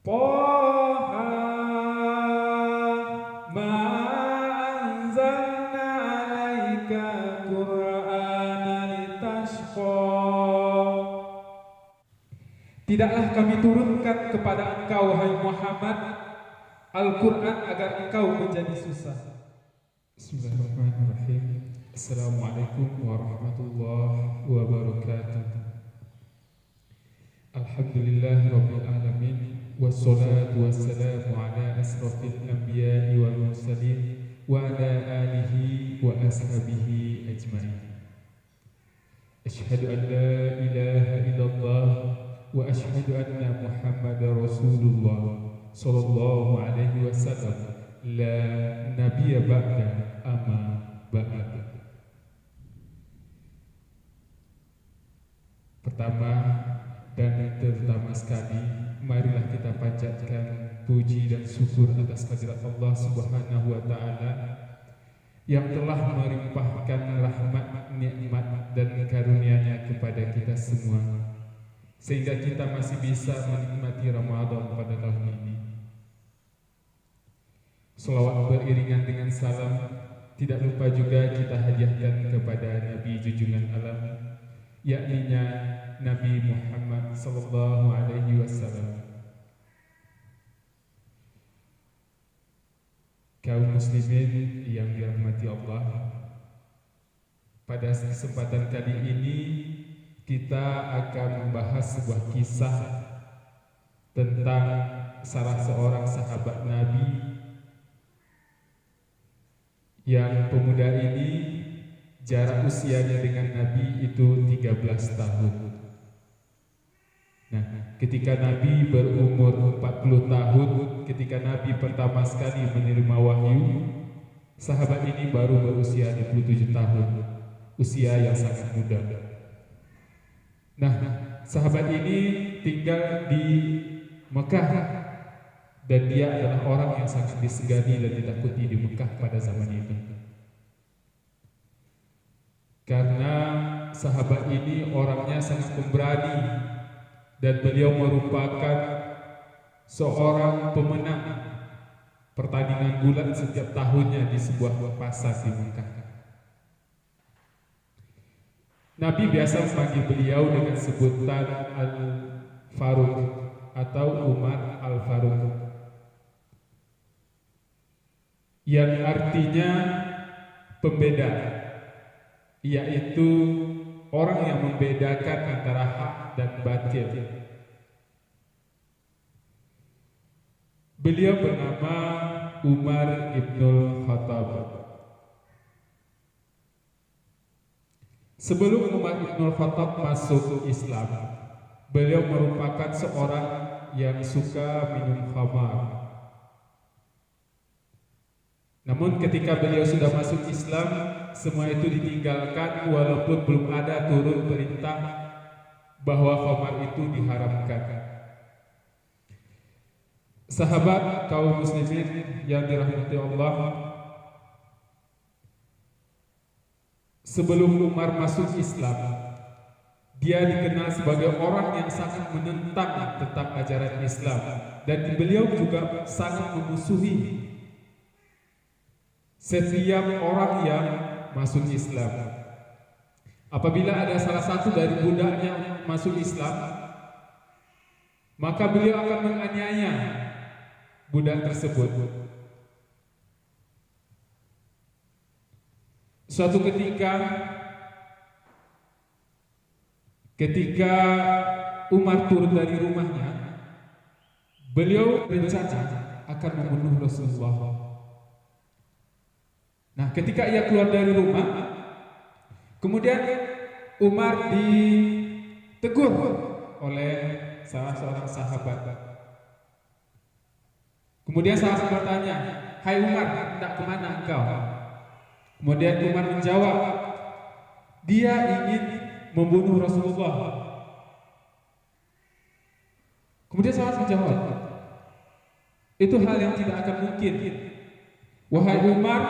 Toha ma anzalna alaika Qur'ana litashqa. Tidaklah kami turunkan kepada engkau, wahai Muhammad, Al-Quran agar engkau menjadi susah. Bismillahirrahmanirrahim. Assalamualaikum warahmatullahi wabarakatuh. Alhamdulillahi rabbil alamin. Wassalatu wassalamu ala asrafil anbiya'i wal mursalin wa ala alihi wa ashabihi ajma'in. Asyhadu an la ilaha illallah wa asyhadu anna Muhammadar Rasulullah sallallahu alaihi wasallam. La nabiyya ba'da amma ba'd. Pertama dan terutama sekali, marilah kita panjatkan puji dan syukur atas kehadirat Allah Subhanahu wa taala yang telah melimpahkan rahmat, nikmat dan karunia-Nya kepada kita semua, sehingga kita masih bisa menikmati Ramadan pada tahun ini. Selawat beriringan dengan salam tidak lupa juga kita hadiahkan kepada Nabi junjungan alam, yakninya Nabi Muhammad sallallahu alaihi wasallam. Kaum muslimin yang dirahmati Allah, pada kesempatan kali ini kita akan membahas sebuah kisah tentang salah seorang sahabat Nabi yang pemuda ini jarak usianya dengan Nabi itu 13 tahun. Nah, ketika Nabi berumur 40 tahun, ketika Nabi pertama sekali menerima wahyu, sahabat ini baru berusia 27 tahun, usia yang sangat muda. Nah, sahabat ini tinggal di Mekah dan dia adalah orang yang sangat disegani dan ditakuti di Mekah pada zaman itu. Karena sahabat ini orangnya sangat pemberani dan beliau merupakan seorang pemenang pertandingan gulat setiap tahunnya di sebuah pasar di Mekah. Nabi biasa memanggil beliau dengan sebutan Al-Faruq atau Umar Al-Faruq, yang artinya pembeda, yaitu orang yang membedakan antara hak dan batil. Beliau bernama Umar Ibnul Khattab. Sebelum Umar Ibnul Khattab masuk Islam, beliau merupakan seorang yang suka minum khamar. Namun ketika beliau sudah masuk Islam, semua itu ditinggalkan walaupun belum ada turun perintah bahwa khamar itu diharamkan. Sahabat kaum muslimin yang dirahmati Allah, sebelum Umar masuk Islam, dia dikenal sebagai orang yang sangat menentang tentang ajaran Islam, dan beliau juga sangat memusuhi setiap orang yang masuk Islam. Apabila ada salah satu dari budaknya masuk Islam, maka beliau akan menganiaya budak tersebut. Suatu ketika Umar turun dari rumahnya, beliau berencana akan membunuh Rasulullah. Nah, ketika ia keluar dari rumah, kemudian Umar ditegur oleh salah seorang sahabat. Kemudian sahabat bertanya, "Hai Umar, hendak kemana engkau?" Kemudian Umar menjawab, dia ingin membunuh Rasulullah. Kemudian sahabat menjawab, itu hal yang tidak akan mungkin. Wahai Umar,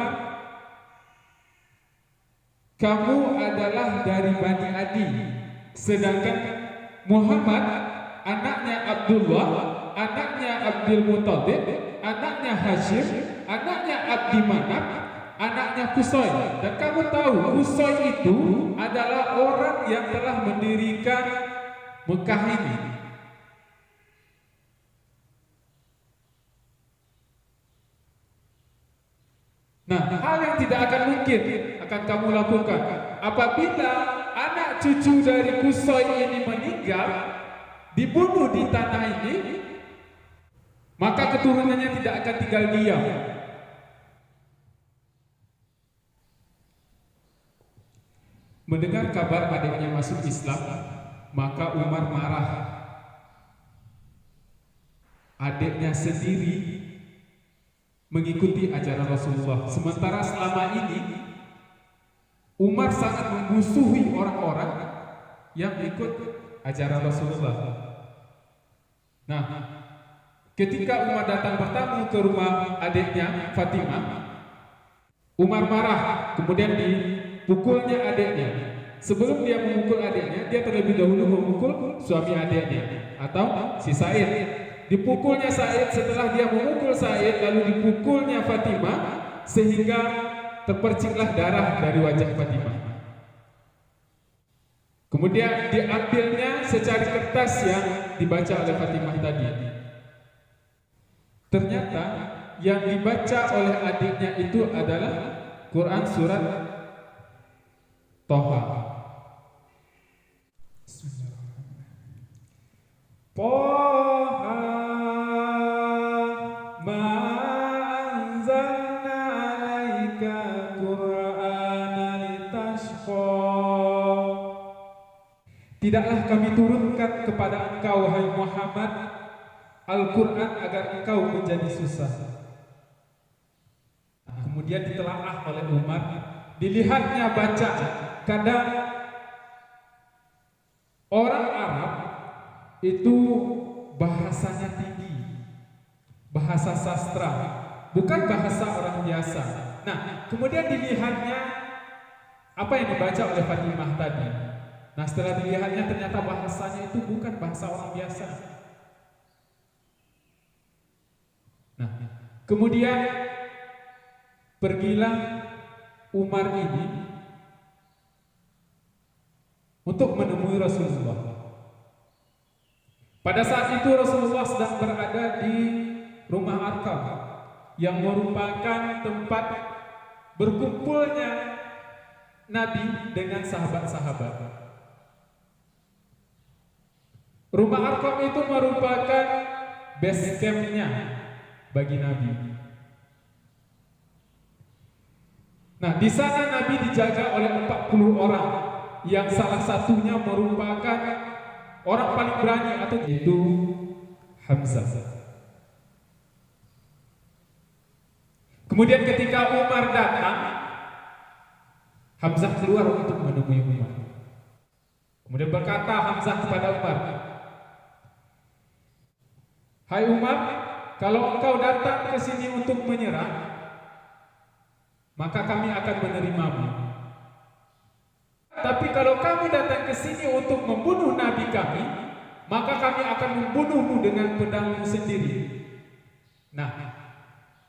kamu adalah dari Bani Adi, sedangkan Muhammad anaknya Abdullah anaknya Abdul Muthalib, anaknya Hashim, anaknya Abdi Manaf, anaknya Qusay. Dan kamu tahu Qusay itu adalah orang yang telah mendirikan Mekah ini. Nah, hal yang tidak akan mungkin akan kamu lakukan apabila anak cucu dari Qusay ini meninggal, dibunuh di tanah ini, maka keturunannya tidak akan tinggal diam. Mendengar kabar adiknya masuk Islam, maka Umar marah. Adiknya sendiri mengikuti ajaran Rasulullah. Sementara selama ini Umar sangat memusuhi orang-orang yang ikut ajaran Rasulullah. Nah, ketika Umar datang bertamu ke rumah adiknya Fatimah, Umar marah, kemudian dipukulnya adiknya. Sebelum dia memukul adiknya, dia terlebih dahulu memukul suami adiknya atau si Said. Dipukulnya Said, setelah dia memukul Said, lalu dipukulnya Fatimah, sehingga terperciklah darah dari wajah Fatimah. Kemudian diambilnya secari kertas yang dibaca oleh Fatimah tadi. Ternyata yang dibaca oleh adiknya itu adalah Quran surat Toha. Toha ma anzalna alaika Qur'ana litashqa. Tidaklah kami turunkan kepada engkau, hai Muhammad, Al-Quran agar engkau menjadi susah. Kemudian ditelaah oleh Umar, dilihatnya baca. Kadang orang Arab itu bahasanya tinggi, bahasa sastra, bukan bahasa orang biasa. Nah, kemudian dilihatnya apa yang dibaca oleh Fatimah tadi. Nah, setelah dilihatnya ternyata bahasanya itu bukan bahasa orang biasa. Nah, kemudian pergilah Umar ini untuk menemui Rasulullah. Pada saat itu Rasulullah sedang berada di rumah Arqam yang merupakan tempat berkumpulnya Nabi dengan sahabat-sahabat. Rumah Arqam itu merupakan base camp-nya bagi Nabi. Nah, di sana Nabi dijaga oleh 40 orang yang salah satunya merupakan orang paling berani atau itu Hamzah. Kemudian ketika Umar datang, Hamzah keluar untuk menemui Umar. Kemudian berkata Hamzah kepada Umar, "Hai Umar, kalau engkau datang ke sini untuk menyerang, maka kami akan menerimamu. Tapi kalau kamu datang ke sini untuk membunuh Nabi kami, maka kami akan membunuhmu dengan pedangmu sendiri." Nah,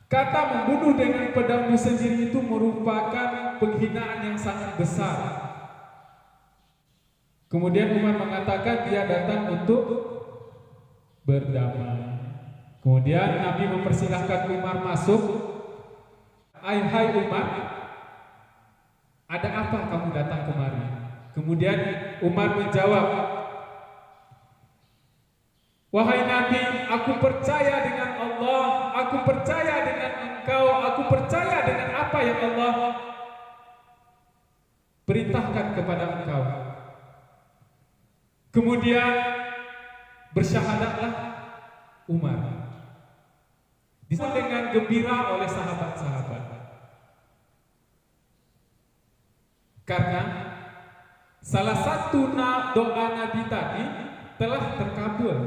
kata membunuh dengan pedangmu sendiri itu merupakan penghinaan yang sangat besar. Kemudian Umar mengatakan dia datang untuk berdamai. Kemudian Nabi mempersilahkan Umar masuk. Hai Umar, ada apa kamu datang kemari? Kemudian Umar menjawab, "Wahai Nabi, aku percaya dengan Allah, aku percaya dengan engkau, aku percaya dengan apa yang Allah perintahkan kepada engkau." Kemudian bersyahadatlah Umar dengan gembira oleh sahabat-sahabat, karena salah satu doa Nabi tadi telah terkabul,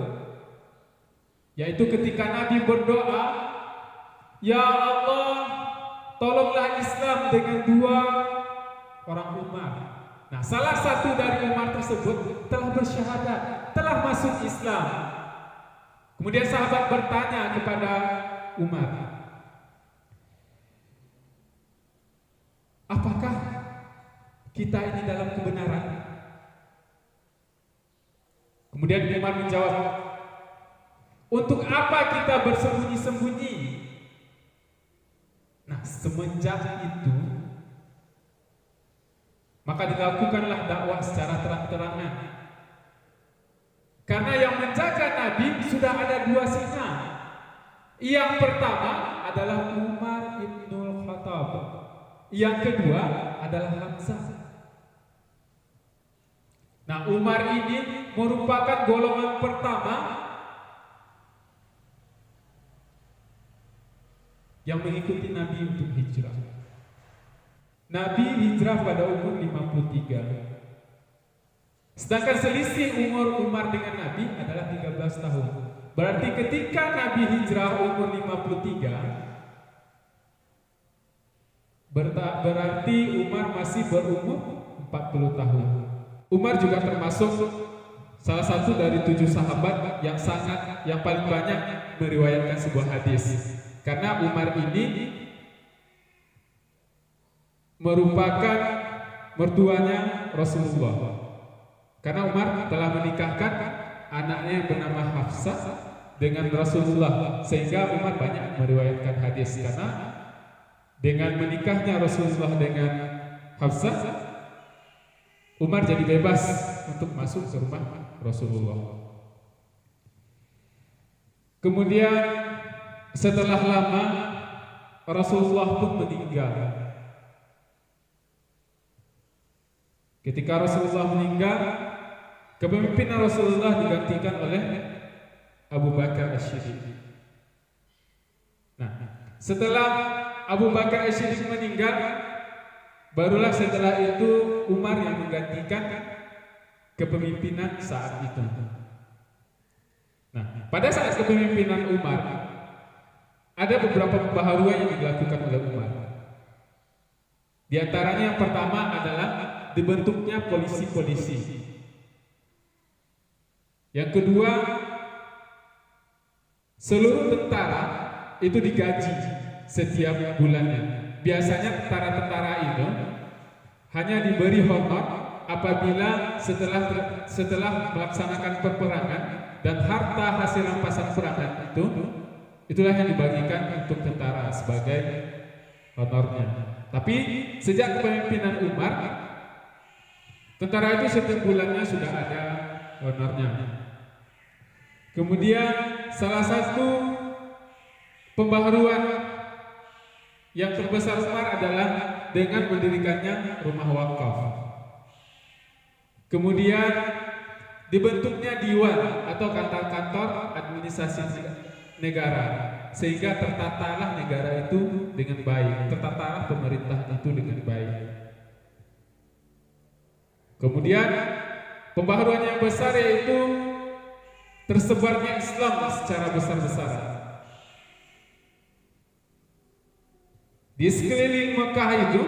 yaitu ketika Nabi berdoa, "Ya Allah, tolonglah Islam dengan 2 orang Umar." Nah, salah satu dari Umar tersebut telah bersyahadat, telah masuk Islam. Kemudian sahabat bertanya kepada Umar, apakah kita ini dalam kebenaran? Kemudian Umar menjawab, untuk apa kita bersembunyi-sembunyi? Nah, semenjak itu maka dilakukanlah dakwah secara terang-terangan. Karena yang menjaga Nabi sudah ada dua singa. Yang pertama adalah Umar ibnul Khattab. Yang kedua adalah Hamzah. Nah, Umar ini merupakan golongan pertama yang mengikuti Nabi untuk hijrah. Nabi hijrah pada umur 53. Sedangkan selisih umur Umar dengan Nabi adalah 13 tahun. Berarti ketika Nabi hijrah umur 53, berarti Umar masih berumur 40 tahun. Umar juga termasuk salah satu dari 7 sahabat yang paling banyak meriwayatkan sebuah hadis. Karena Umar ini merupakan mertuanya Rasulullah. Karena Umar telah menikahkan anaknya yang bernama Hafsah dengan Rasulullah, sehingga Umar banyak meriwayatkan hadis. Karena dengan menikahnya Rasulullah dengan Hafsah, Umar jadi bebas untuk masuk ke rumah Rasulullah. Kemudian setelah lama Rasulullah pun meninggal. Ketika Rasulullah meninggal, kepemimpinan Rasulullah digantikan oleh Abu Bakar As-Siddiq. Nah, setelah Abu Bakar As-Siddiq meninggal, barulah setelah itu Umar yang menggantikan kepemimpinan saat itu. Nah, pada saat kepemimpinan Umar, ada beberapa pembaharuan yang dilakukan oleh Umar. Di antaranya yang pertama adalah dibentuknya polisi-polisi. Yang kedua, seluruh tentara itu digaji setiap bulannya. Biasanya tentara-tentara itu hanya diberi honor apabila setelah melaksanakan peperangan, dan harta hasil rampasan perangan itulah yang dibagikan untuk tentara sebagai honornya. Tapi sejak kepemimpinan Umar, tentara itu setiap bulannya sudah ada honornya. Kemudian salah satu pembaharuan yang terbesar Umar adalah dengan mendirikannya rumah wakaf. Kemudian dibentuknya diwan atau kantor-kantor administrasi negara, sehingga tertatalah negara itu dengan baik, tertatalah pemerintah itu dengan baik. Kemudian pembaharuan yang besar yaitu tersebarnya Islam secara besar-besaran. Di sekeliling Mekah itu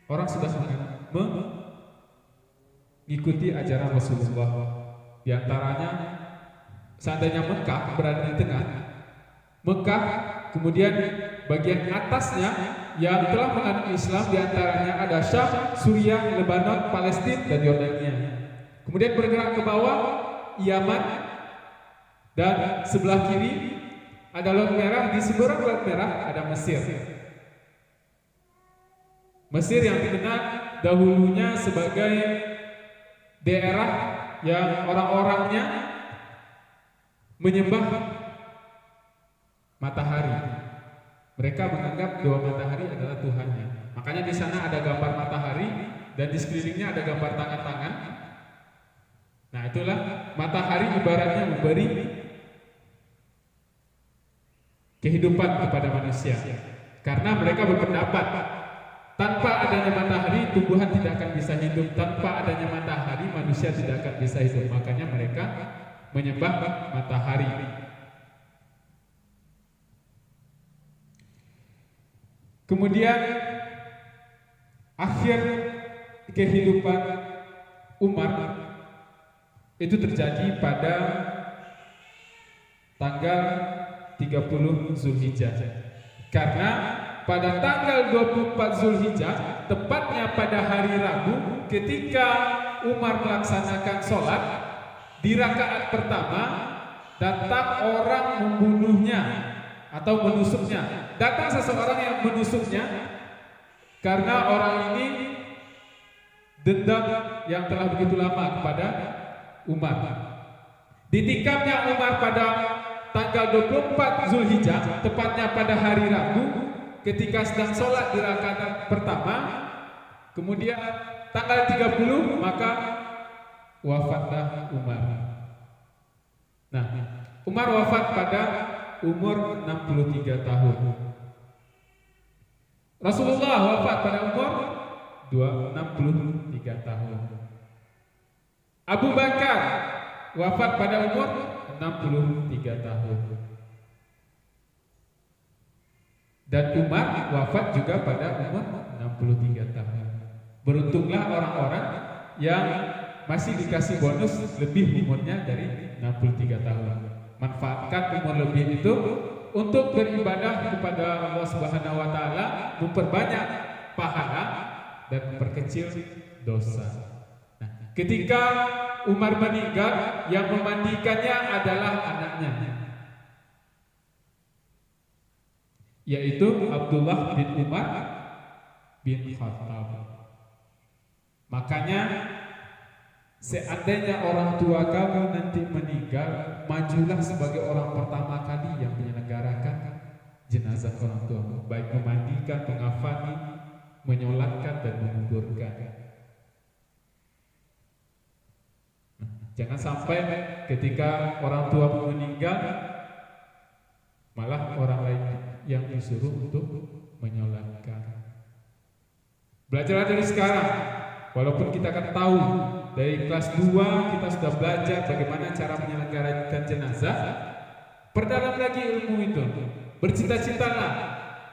orang sudah mengikuti ajaran Rasulullah. Di antaranya, seandainya Mekah berada di tengah, Mekah kemudian bagian atasnya yang telah menganut Islam, di antaranya ada Syam, Suriah, Lebanon, Palestina, dan Yordania. Kemudian bergerak ke bawah, Yaman, dan sebelah kiri ada Laut Merah. Di seberang Laut Merah ada Mesir. Mesir yang dikenal dahulunya sebagai daerah yang orang-orangnya menyembah matahari. Mereka menganggap bahwa matahari adalah Tuhannya. Makanya di sana ada gambar matahari dan di sekelilingnya ada gambar tangan-tangan. Nah, itulah matahari ibaratnya memberi kehidupan kepada manusia. Karena mereka berpendapat tanpa adanya matahari, tumbuhan tidak akan bisa hidup. Tanpa adanya matahari, manusia tidak akan bisa hidup. Makanya mereka menyembah matahari. Kemudian akhir kehidupan Umar Itu terjadi pada tanggal 30 Zulhijjah. Karena pada tanggal 24 Zulhijjah, tepatnya pada hari Rabu, ketika Umar melaksanakan sholat, di rakaat pertama datang orang membunuhnya atau menusuknya. Datang seseorang yang menusuknya karena orang ini dendam yang telah begitu lama kepada Umar. Ditikamnya Umar pada tanggal 24 Zulhijjah, tepatnya pada hari Rabu, ketika sedang sholat di rakaat pertama. Kemudian tanggal 30 maka wafatlah Umar. Nah, Umar wafat pada umur 63 tahun. Rasulullah wafat pada umur 63 tahun. Abu Bakar wafat pada umur 63 tahun. Dan Umar wafat juga pada umur 63 tahun. Beruntunglah orang-orang yang masih dikasih bonus lebih umurnya dari 63 tahun. Manfaatkan umur lebih itu untuk beribadah kepada Allah Subhanahu wa taala, memperbanyak pahala dan memperkecil dosa. Nah, ketika Umar meninggal, yang memandikannya adalah anaknya, yaitu Abdullah bin Umar bin Khattab. Makanya seandainya orang tua kamu nanti meninggal, majulah sebagai orang pertama kali yang menyelenggarakan jenazah orang tuamu, baik memandikan, mengafani, menyolatkan dan menguburkan. Jangan sampai ketika orang tua meninggal malah orang lain yang disuruh untuk menyolatkan. Belajarlah dari sekarang. Walaupun kita akan tahu dari kelas 2 kita sudah belajar bagaimana cara menyelenggarakan jenazah, perdalam lagi ilmu itu. Bercita-citalah,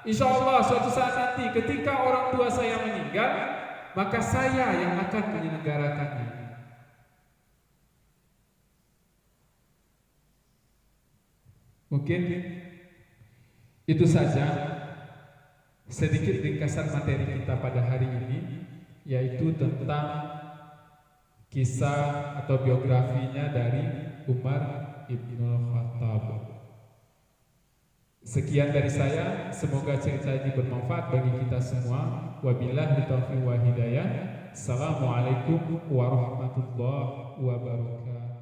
insya Allah suatu saat nanti ketika orang tua saya meninggal, maka saya yang akan menyelenggarakannya. Mungkin itu saja sedikit ringkasan materi kita pada hari ini, yaitu tentang kisah atau biografinya dari Umar Ibnul Khattab. Sekian dari saya, semoga cerita ini bermanfaat bagi kita semua. Wabillahi taufiq wa hidayah. Assalamualaikum warahmatullahi wabarakatuh.